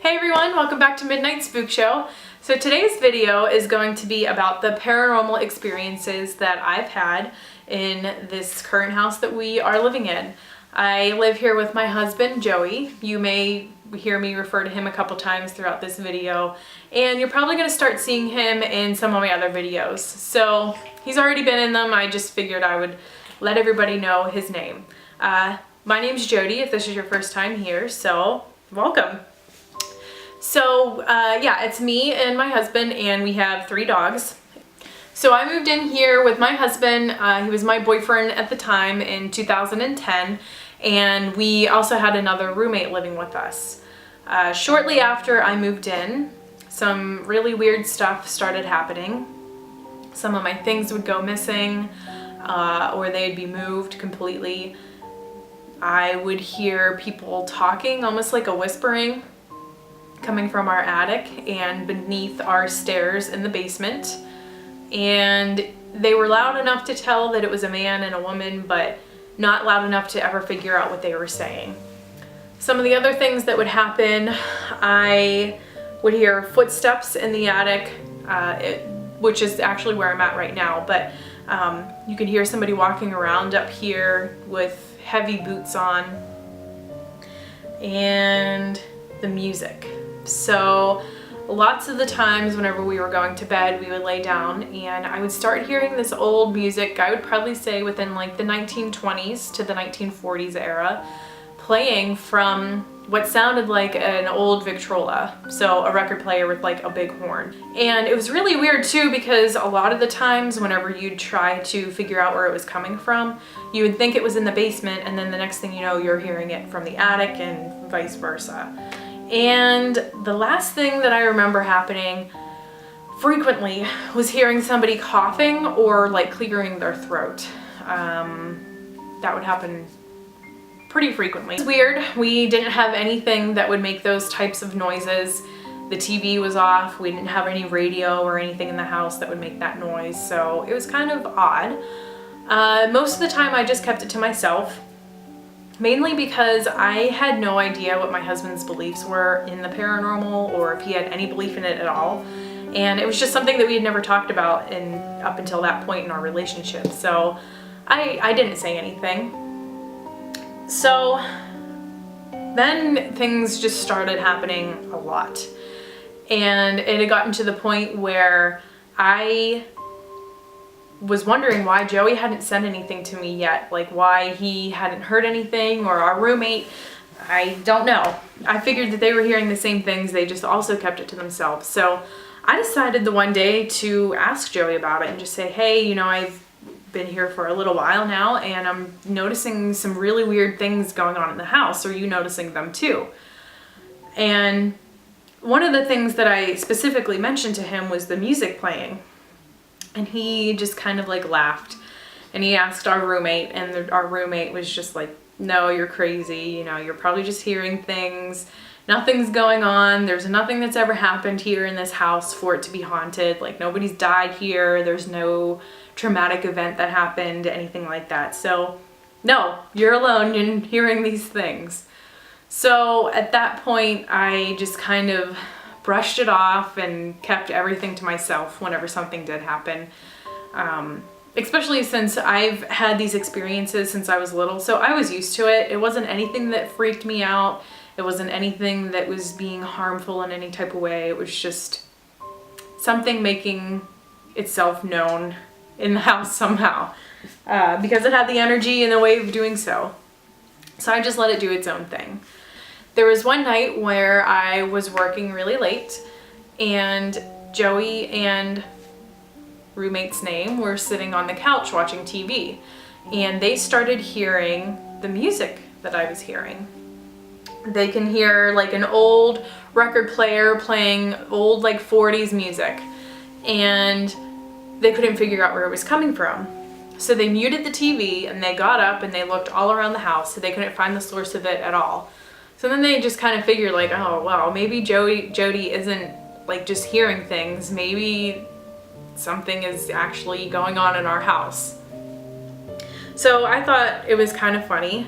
Hey everyone, welcome back to Midnight Spookshow. So today's video is going to be about the paranormal experiences that I've had in this current house that we are living in. I live here with my husband, Joey. You may hear me refer to him a couple times throughout this video, and you're probably going to start seeing him in some of my other videos. So he's already been in them. I just figured I would let everybody know his name. My name's Jody, if this is your first time here, so welcome. So yeah, it's me and my husband, and we have 3 dogs. So I moved in here with my husband. He was my boyfriend at the time in 2010, and we also had another roommate living with us. Shortly after I moved in, some really weird stuff started happening. Some of my things would go missing, or they'd be moved completely. I would hear people talking, almost like a whispering, coming from our attic and beneath our stairs in the basement. And they were loud enough to tell that it was a man and a woman, but not loud enough to ever figure out what they were saying. Some of the other things that would happen, I would hear footsteps in the attic, which is actually where I'm at right now, but you could hear somebody walking around up here with heavy boots on, and the music. So lots of the times whenever we were going to bed, we would lay down and I would start hearing this old music. I would probably say within like the 1920s to the 1940s era, playing from what sounded like an old Victrola, so a record player with like a big horn. And it was really weird too, because a lot of the times whenever you'd try to figure out where it was coming from, you would think it was in the basement, and then the next thing you know, you're hearing it from the attic and vice versa. And the last thing that I remember happening frequently was hearing somebody coughing or like clearing their throat. That would happen pretty frequently. It's weird. We didn't have anything that would make those types of noises. The TV was off. We didn't have any radio or anything in the house that would make that noise, so it was kind of odd. Most of the time I just kept it to myself. Mainly because I had no idea what my husband's beliefs were in the paranormal, or if he had any belief in it at all. And it was just something that we had never talked about up until that point in our relationship. So I didn't say anything. So then things just started happening a lot. And it had gotten to the point where I was wondering why Joey hadn't sent anything to me yet, like why he hadn't heard anything, or our roommate. I don't know. I figured that they were hearing the same things, they just also kept it to themselves. So I decided the one day to ask Joey about it and just say, hey, you know, I've been here for a little while now and I'm noticing some really weird things going on in the house. Are you noticing them too? And one of the things that I specifically mentioned to him was the music playing. And he just kind of like laughed, and he asked our roommate, and our roommate was just like, no, you're crazy, you know, you're probably just hearing things. Nothing's going on. There's nothing that's ever happened here in this house for it to be haunted. Like, nobody's died here. There's no traumatic event that happened, anything like that. So no, you're alone in hearing these things. So at that point, I just kind of brushed it off and kept everything to myself whenever something did happen. Especially since I've had these experiences since I was little, so I was used to it. It wasn't anything that freaked me out. It wasn't anything that was being harmful in any type of way. It was just something making itself known in the house somehow, because it had the energy and the way of doing so. So I just let it do its own thing. There was one night where I was working really late, and Joey and roommate's name were sitting on the couch watching TV, and they started hearing the music that I was hearing. They can hear like an old record player playing old like 40s music, and they couldn't figure out where it was coming from. So they muted the TV and they got up and they looked all around the house, so they couldn't find the source of it at all. So then they just kind of figured like, oh wow, maybe Jody isn't like just hearing things. Maybe something is actually going on in our house. So I thought it was kind of funny,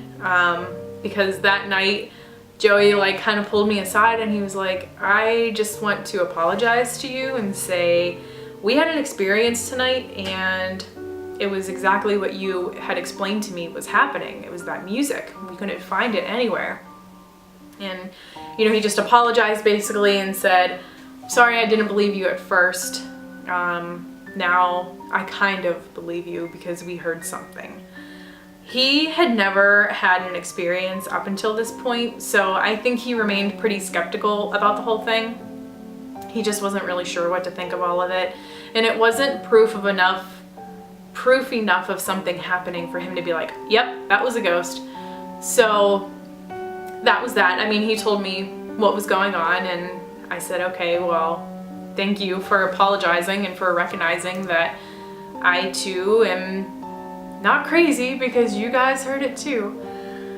because that night Joey like kind of pulled me aside and he was like, I just want to apologize to you and say we had an experience tonight and it was exactly what you had explained to me was happening. It was that music. We couldn't find it anywhere. And, you know, he just apologized basically and said, sorry, I didn't believe you at first. Now I kind of believe you because we heard something. He had never had an experience up until this point, so I think he remained pretty skeptical about the whole thing. He just wasn't really sure what to think of all of it. And it wasn't proof enough of something happening for him to be like, yep, that was a ghost. So that was that. I mean, he told me what was going on and I said, okay, well, thank you for apologizing and for recognizing that I too am not crazy because you guys heard it too.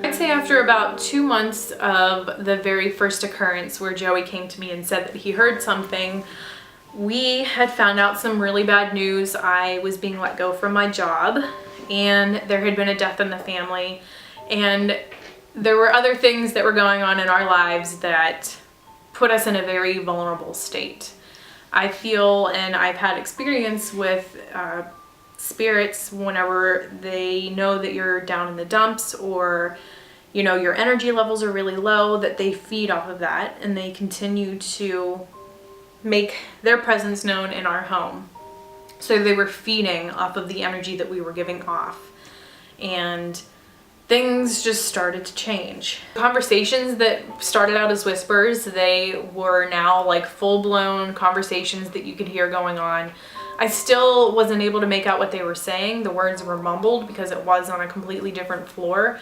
I'd say after about 2 months of the very first occurrence where Joey came to me and said that he heard something, we had found out some really bad news. I was being let go from my job and there had been a death in the family and there were other things that were going on in our lives that put us in a very vulnerable state. I feel, and I've had experience with spirits whenever they know that you're down in the dumps or, you know, your energy levels are really low, that they feed off of that and they continue to make their presence known in our home. So they were feeding off of the energy that we were giving off. And things just started to change. Conversations that started out as whispers, they were now like full-blown conversations that you could hear going on. I still wasn't able to make out what they were saying. The words were mumbled because it was on a completely different floor,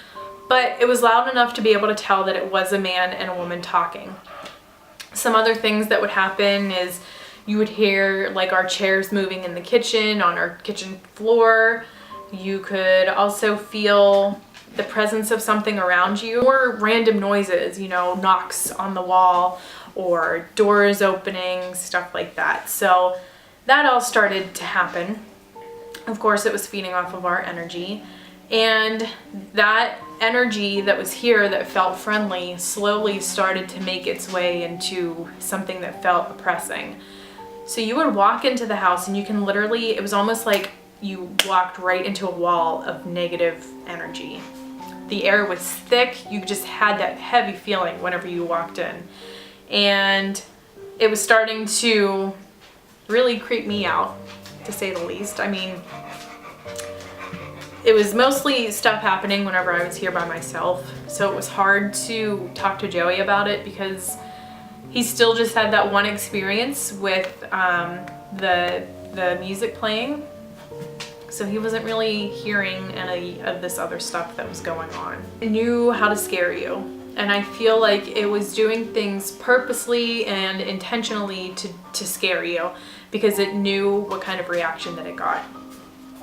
but it was loud enough to be able to tell that it was a man and a woman talking. Some other things that would happen is you would hear like our chairs moving in the kitchen, on our kitchen floor. You could also feel the presence of something around you, or random noises, you know, knocks on the wall or doors opening, stuff like that. So that all started to happen. Of course, it was feeding off of our energy, and that energy that was here that felt friendly slowly started to make its way into something that felt oppressing. So you would walk into the house and you can literally, it was almost like you walked right into a wall of negative energy. The air was thick, you just had that heavy feeling whenever you walked in. And it was starting to really creep me out, to say the least. I mean, it was mostly stuff happening whenever I was here by myself, so it was hard to talk to Joey about it because he still just had that one experience with the music playing, so he wasn't really hearing any of this other stuff that was going on. It knew how to scare you, and I feel like it was doing things purposely and intentionally to scare you because it knew what kind of reaction that it got.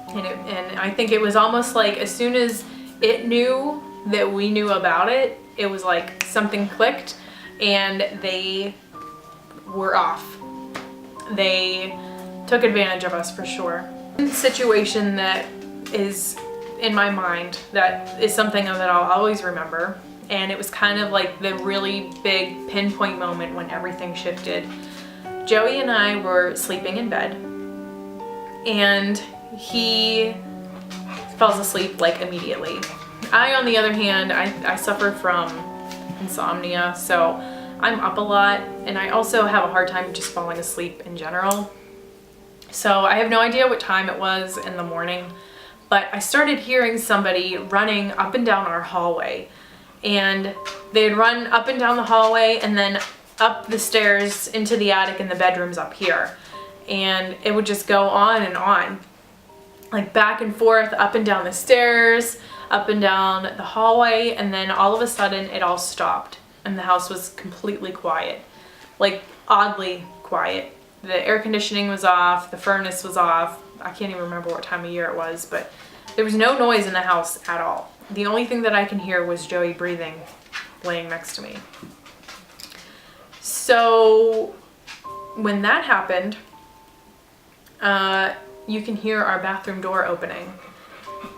And I think it was almost like as soon as it knew that we knew about it, it was like something clicked and they were off. They took advantage of us for sure. One situation that is in my mind that is something that I'll always remember, and it was kind of like the really big pinpoint moment when everything shifted. Joey and I were sleeping in bed and he falls asleep like immediately. I, on the other hand, I suffer from insomnia, so I'm up a lot, and I also have a hard time just falling asleep in general. So I have no idea what time it was in the morning, but I started hearing somebody running up and down our hallway, and they'd run up and down the hallway and then up the stairs into the attic and the bedrooms up here, and it would just go on and on, like back and forth, up and down the stairs, up and down the hallway, and then all of a sudden it all stopped and the house was completely quiet, like oddly quiet. The air conditioning was off, the furnace was off. I can't even remember what time of year it was, but there was no noise in the house at all. The only thing that I can hear was Joey breathing, laying next to me. So when that happened, you can hear our bathroom door opening.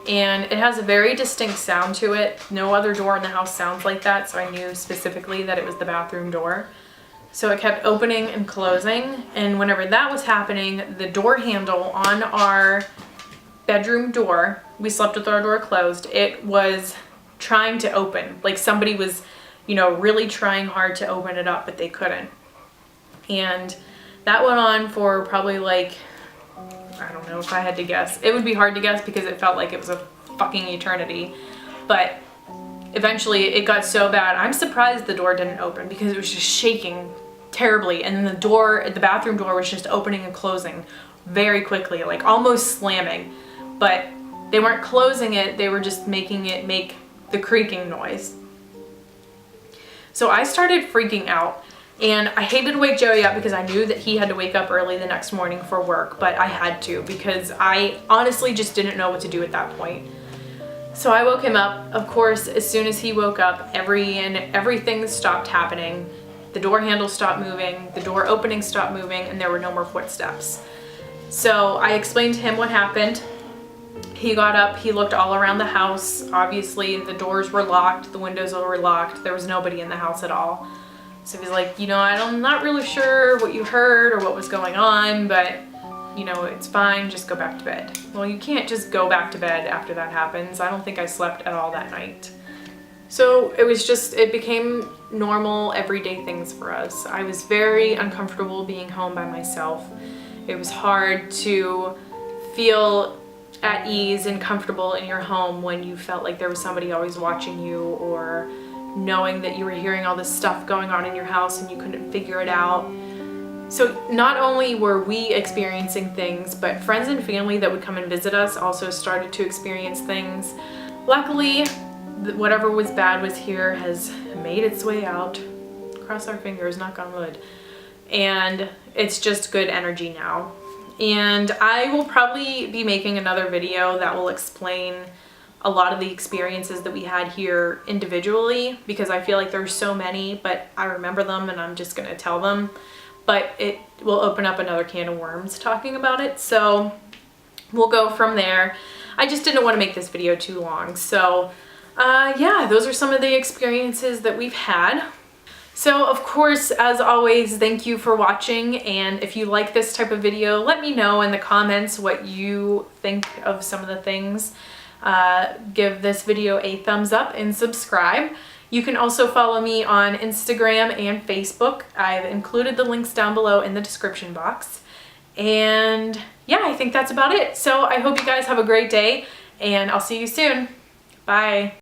and it has a very distinct sound to it. No other door in the house sounds like that, so I knew specifically that it was the bathroom door. So it kept opening and closing, and whenever that was happening, the door handle on our bedroom door, we slept with our door closed, it was trying to open. Like somebody was, you know, really trying hard to open it up, but they couldn't. And that went on for probably like, I don't know, if I had to guess. It would be hard to guess because it felt like it was a fucking eternity. But eventually it got so bad. I'm surprised the door didn't open because it was just shaking terribly. And then the bathroom door was just opening and closing very quickly, like almost slamming. But they weren't closing it, they were just making it make the creaking noise. So I started freaking out. And I hated to wake Joey up because I knew that he had to wake up early the next morning for work, but I had to because I honestly just didn't know what to do at that point. So I woke him up. Of course, as soon as he woke up, everything stopped happening. The door handle stopped moving, the door opening stopped moving, and there were no more footsteps. So I explained to him what happened. He got up, he looked all around the house. Obviously, the doors were locked, the windows were locked, there was nobody in the house at all. So he's like, you know, I'm not really sure what you heard or what was going on, but, you know, it's fine, just go back to bed. Well, you can't just go back to bed after that happens. I don't think I slept at all that night. So it became normal, everyday things for us. I was very uncomfortable being home by myself. It was hard to feel at ease and comfortable in your home when you felt like there was somebody always watching you, or knowing that you were hearing all this stuff going on in your house and you couldn't figure it out. So not only were we experiencing things, but friends and family that would come and visit us also started to experience things. Luckily, whatever was bad was here has made its way out. Cross our fingers, knock on wood. And it's just good energy now. And I will probably be making another video that will explain a lot of the experiences that we had here individually, because I feel like there's so many, but I remember them and I'm just gonna tell them. But it will open up another can of worms talking about it, so we'll go from there. I just didn't want to make this video too long, so yeah, those are some of the experiences that we've had. So of course, as always, thank you for watching, and if you like this type of video, let me know in the comments what you think of some of the things. Give this video a thumbs up and subscribe. You can also follow me on Instagram and Facebook. I've included the links down below in the description box. And yeah, I think that's about it. So I hope you guys have a great day, and I'll see you soon. Bye.